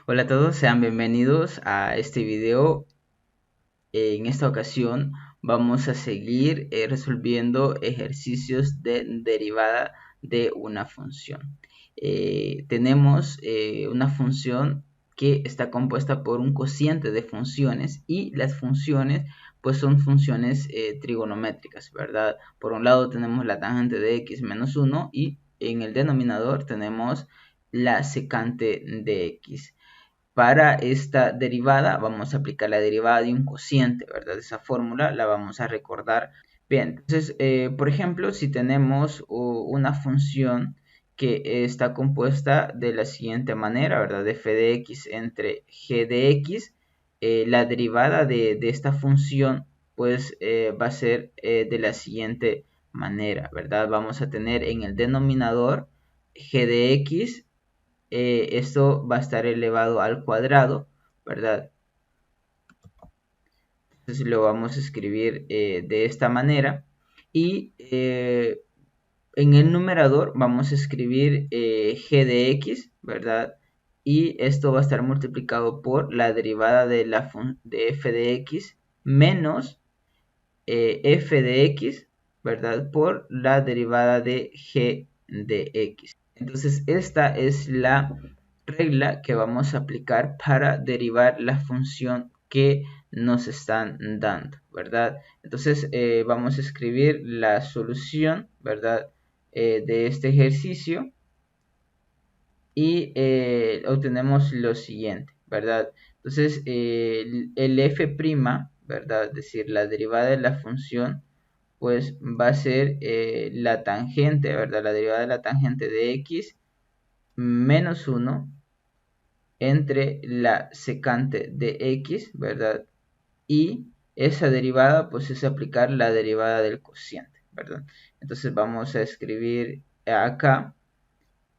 Hola a todos, sean bienvenidos a este video. En esta ocasión vamos a seguir resolviendo ejercicios de derivada de una función. Tenemos una función que está compuesta por un cociente de funciones y las funciones pues son funciones trigonométricas, ¿verdad? Por un lado tenemos la tangente de x menos 1 y en el denominador tenemos la secante de x. Para esta derivada vamos a aplicar la derivada de un cociente, ¿verdad? Esa fórmula la vamos a recordar. Bien, entonces, por ejemplo, si tenemos una función que está compuesta de la siguiente manera, ¿verdad? F de x entre g de x, la derivada de esta función pues va a ser de la siguiente manera, ¿verdad? Vamos a tener en el denominador g de x, esto va a estar elevado al cuadrado, ¿verdad? Entonces lo vamos a escribir de esta manera y en el numerador vamos a escribir g de x, ¿verdad? Y esto va a estar multiplicado por la derivada de f de x menos f de x, ¿verdad? Por la derivada de g de x. Entonces esta es la regla que vamos a aplicar para derivar la función que nos están dando, ¿verdad? Entonces vamos a escribir la solución, ¿verdad? De este ejercicio y obtenemos lo siguiente, ¿verdad? Entonces el f', ¿verdad? Es decir, la derivada de la función pues va a ser la tangente, ¿verdad? La derivada de la tangente de x menos 1 entre la secante de x, ¿verdad? Y esa derivada pues es aplicar la derivada del cociente, ¿verdad? Entonces vamos a escribir acá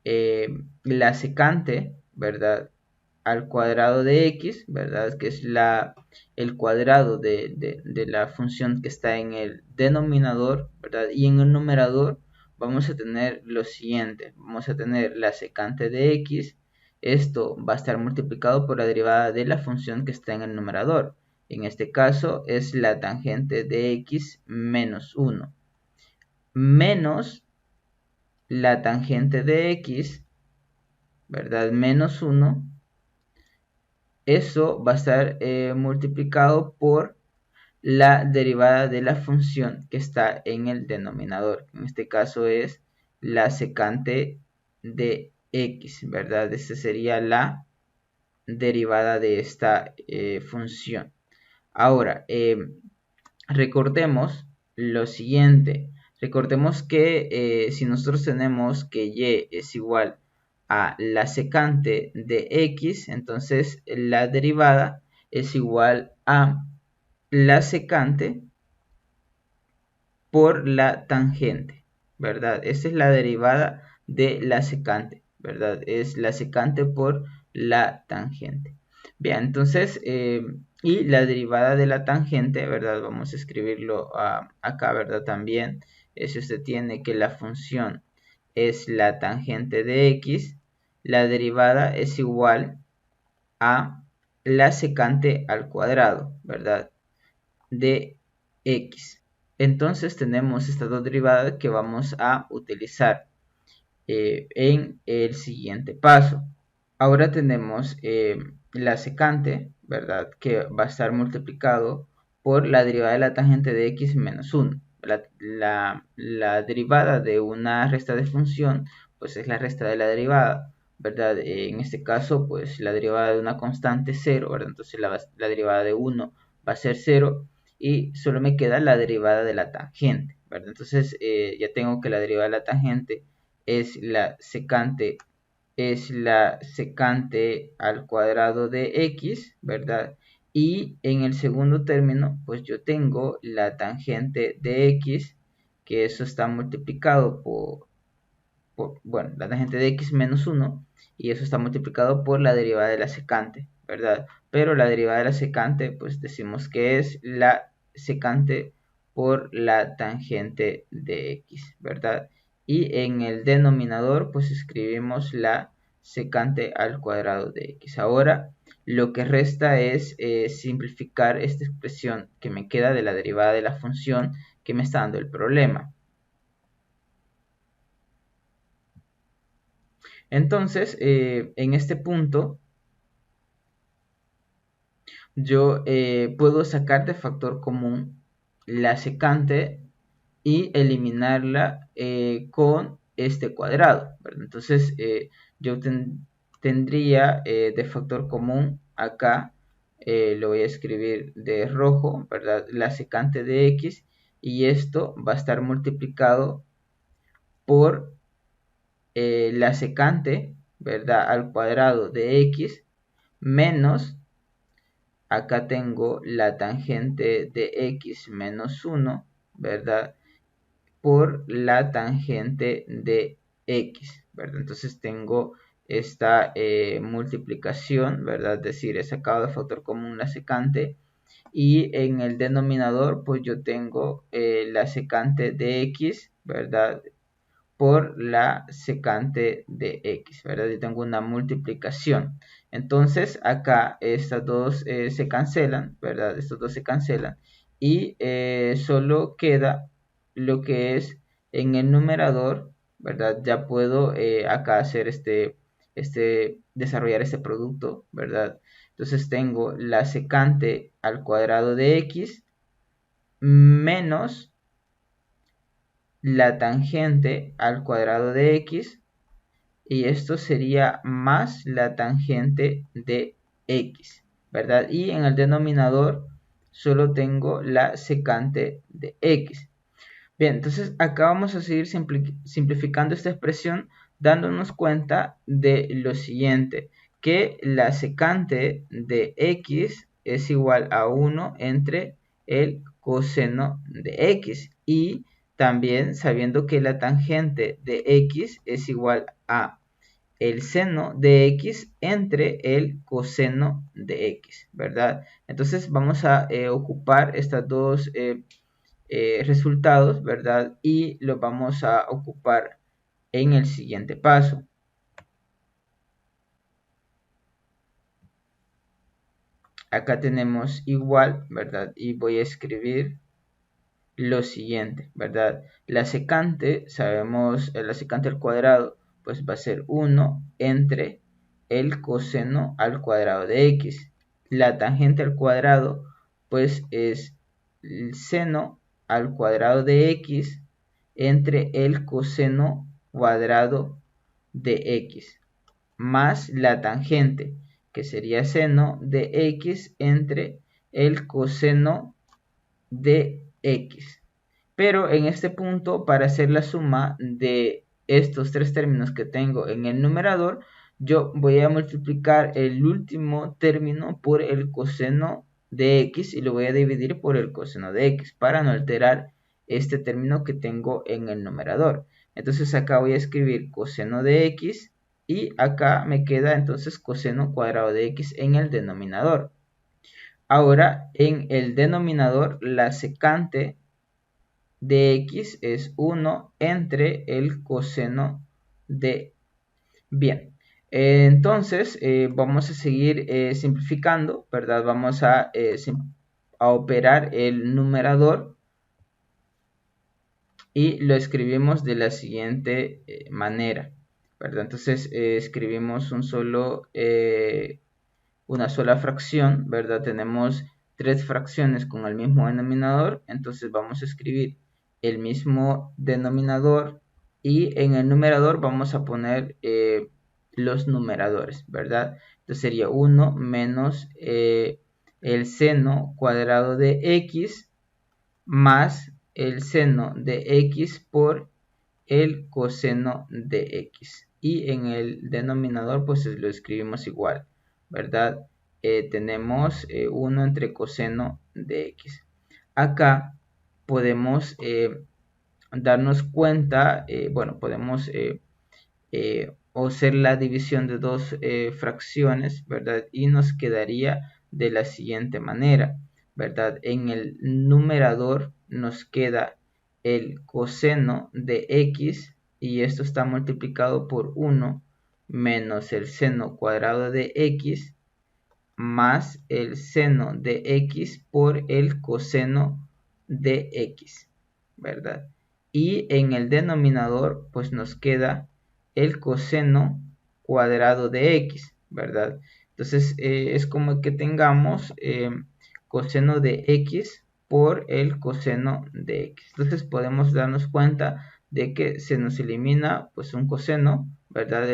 la secante, ¿verdad? Al cuadrado de x, ¿verdad? Que es el cuadrado de la función que está en el denominador, ¿verdad? Y en el numerador vamos a tener lo siguiente, vamos a tener la secante de x, esto va a estar multiplicado por la derivada de la función que está en el numerador. En este caso es la tangente de x menos 1, menos la tangente de x, ¿verdad? Menos 1. Eso va a estar multiplicado por la derivada de la función que está en el denominador. En este caso es la secante de x, ¿verdad? Esta sería la derivada de esta función. Ahora, recordemos lo siguiente. Recordemos que si nosotros tenemos que y es igual a la secante de x, entonces la derivada es igual a la secante por la tangente, ¿verdad? Esta es la derivada de la secante, ¿verdad? Es la secante por la tangente. Bien, entonces, y la derivada de la tangente, ¿verdad? Vamos a escribirlo acá, ¿verdad? También, si usted tiene que la función es la tangente de x, la derivada es igual a la secante al cuadrado, ¿verdad? De x. Entonces tenemos estas dos derivadas que vamos a utilizar en el siguiente paso. Ahora tenemos la secante, ¿verdad? Que va a estar multiplicado por la derivada de la tangente de x menos 1. La derivada de una resta de función, pues es la resta de la derivada, ¿verdad? En este caso, pues la derivada de una constante 0, ¿verdad? Entonces la derivada de 1 va a ser 0 y solo me queda la derivada de la tangente, ¿verdad? Entonces ya tengo que la derivada de la tangente es la secante al cuadrado de x, ¿verdad? Y en el segundo término, pues yo tengo la tangente de x, que eso está multiplicado bueno, la tangente de x menos 1, y eso está multiplicado por la derivada de la secante, ¿verdad? Pero la derivada de la secante, pues decimos que es la secante por la tangente de x, ¿verdad? Y en el denominador, pues escribimos la secante al cuadrado de x. Ahora lo que resta es simplificar esta expresión que me queda de la derivada de la función que me está dando el problema. Entonces, en este punto, yo puedo sacar de factor común la secante y eliminarla con este cuadrado, ¿verdad? Entonces, yo tendría de factor común acá, lo voy a escribir de rojo, ¿verdad? La secante de x, y esto va a estar multiplicado por la secante, ¿verdad? Al cuadrado de x menos, acá tengo la tangente de x menos 1, ¿verdad? Por la tangente de x, ¿verdad? Entonces tengo esta multiplicación, ¿verdad? Es decir, he sacado de factor común la secante, y en el denominador pues yo tengo la secante de x, ¿verdad? Por la secante de x, ¿verdad? Y tengo una multiplicación. Entonces acá estas dos se cancelan, ¿verdad? Estos dos se cancelan y solo queda lo que es en el numerador, ¿verdad? Ya puedo acá hacer desarrollar este producto, ¿verdad? Entonces tengo la secante al cuadrado de x menos la tangente al cuadrado de x, y esto sería más la tangente de x, ¿verdad? Y en el denominador solo tengo la secante de x. Bien, entonces acá vamos a seguir simplificando esta expresión, dándonos cuenta de lo siguiente, que la secante de x es igual a 1 entre el coseno de x, y también sabiendo que la tangente de x es igual a el seno de x entre el coseno de x, ¿verdad? Entonces vamos a ocupar estas dos resultados, ¿verdad? Y los vamos a ocupar en el siguiente paso. Acá tenemos igual, ¿verdad? Y voy a escribir lo siguiente, ¿verdad? La secante, sabemos, la secante al cuadrado, pues va a ser 1 entre el coseno al cuadrado de x. La tangente al cuadrado, pues es el seno al cuadrado de x entre el coseno cuadrado de x, más la tangente, que sería seno de x entre el coseno de x. Pero en este punto, para hacer la suma de estos tres términos que tengo en el numerador, yo voy a multiplicar el último término por el coseno de x y lo voy a dividir por el coseno de x para no alterar este término que tengo en el numerador. Entonces acá voy a escribir coseno de x y acá me queda entonces coseno cuadrado de x en el denominador. Ahora en el denominador la secante de x es 1 entre el coseno de... Bien, entonces vamos a seguir simplificando, ¿verdad? Vamos a operar el numerador y lo escribimos de la siguiente manera, ¿verdad? Entonces escribimos una sola fracción, ¿verdad? Tenemos tres fracciones con el mismo denominador, entonces vamos a escribir el mismo denominador y en el numerador vamos a poner los numeradores, ¿verdad? Entonces sería 1 menos el seno cuadrado de x más el seno de x por el coseno de x, y en el denominador pues lo escribimos igual, ¿verdad? Tenemos 1 entre coseno de x. Acá podemos darnos cuenta, bueno, podemos hacer la división de dos fracciones, ¿verdad? Y nos quedaría de la siguiente manera, ¿verdad? En el numerador nos queda el coseno de x y esto está multiplicado por 1 menos el seno cuadrado de x más el seno de x por el coseno de x, ¿verdad? Y en el denominador pues nos queda el coseno cuadrado de x, ¿verdad? Entonces es como que tengamos coseno de x por el coseno de x. Entonces podemos darnos cuenta de que se nos elimina pues un coseno, ¿verdad?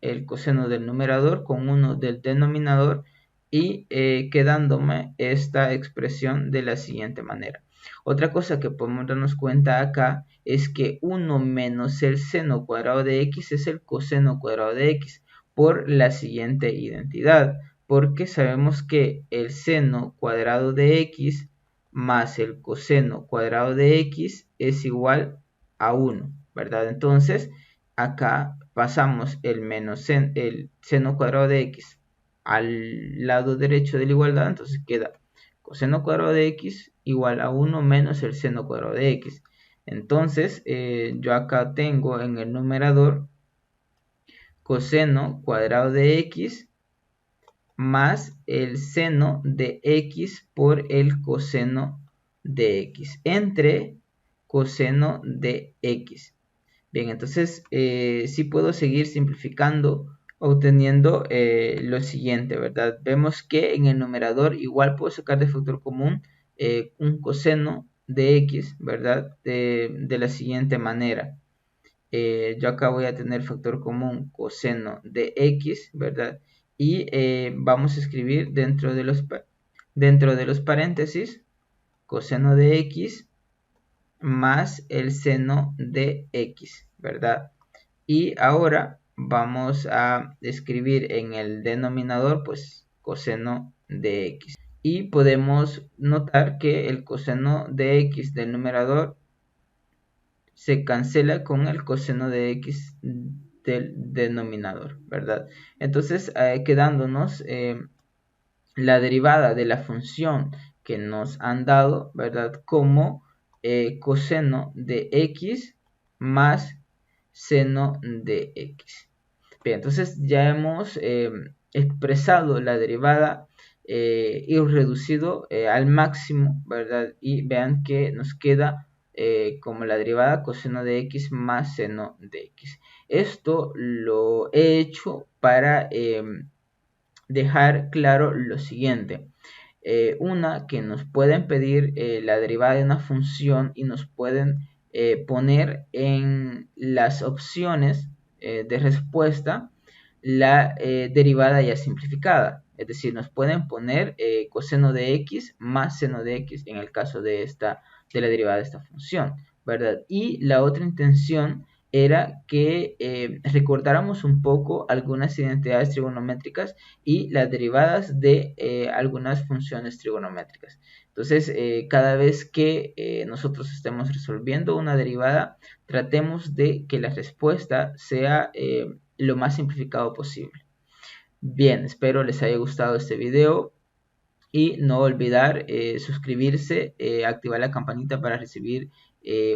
El coseno del numerador con uno del denominador y quedándome esta expresión de la siguiente manera. Otra cosa que podemos darnos cuenta acá es que 1 menos el seno cuadrado de x es el coseno cuadrado de x por la siguiente identidad, porque sabemos que el seno cuadrado de x más el coseno cuadrado de x es igual a 1, ¿verdad? Entonces acá pasamos el seno cuadrado de x al lado derecho de la igualdad, entonces queda coseno cuadrado de x igual a 1 menos el seno cuadrado de x. Entonces yo acá tengo en el numerador coseno cuadrado de x más el seno de x por el coseno de x entre coseno de x. Bien, entonces sí puedo seguir simplificando obteniendo lo siguiente, ¿verdad? Vemos que en el numerador igual puedo sacar de factor común un coseno de x, ¿verdad? De la siguiente manera. Yo acá voy a tener factor común coseno de x, ¿verdad? Y vamos a escribir dentro de los paréntesis coseno de x más el seno de x, ¿verdad? Y ahora vamos a escribir en el denominador pues coseno de x. Y podemos notar que el coseno de x del numerador se cancela con el coseno de x del denominador, ¿verdad? Entonces quedándonos la derivada de la función que nos han dado, ¿verdad? Como coseno de x más seno de x. Bien, entonces ya hemos expresado la derivada y reducido al máximo, ¿verdad? Y vean que nos queda como la derivada coseno de x más seno de x. Esto lo he hecho para dejar claro lo siguiente. Una, que nos pueden pedir la derivada de una función y nos pueden poner en las opciones de respuesta la derivada ya simplificada. Es decir, nos pueden poner coseno de x más seno de x en el caso de la derivada de esta función, ¿verdad? Y la otra intención era que recordáramos un poco algunas identidades trigonométricas y las derivadas de algunas funciones trigonométricas. Entonces, cada vez que nosotros estemos resolviendo una derivada, tratemos de que la respuesta sea lo más simplificado posible. Bien, espero les haya gustado este video y no olvidar suscribirse, activar la campanita para recibir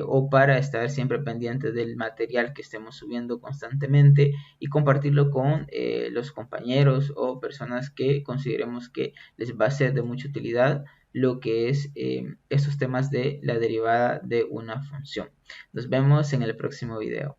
o para estar siempre pendiente del material que estemos subiendo constantemente y compartirlo con los compañeros o personas que consideremos que les va a ser de mucha utilidad lo que es estos temas de la derivada de una función. Nos vemos en el próximo video.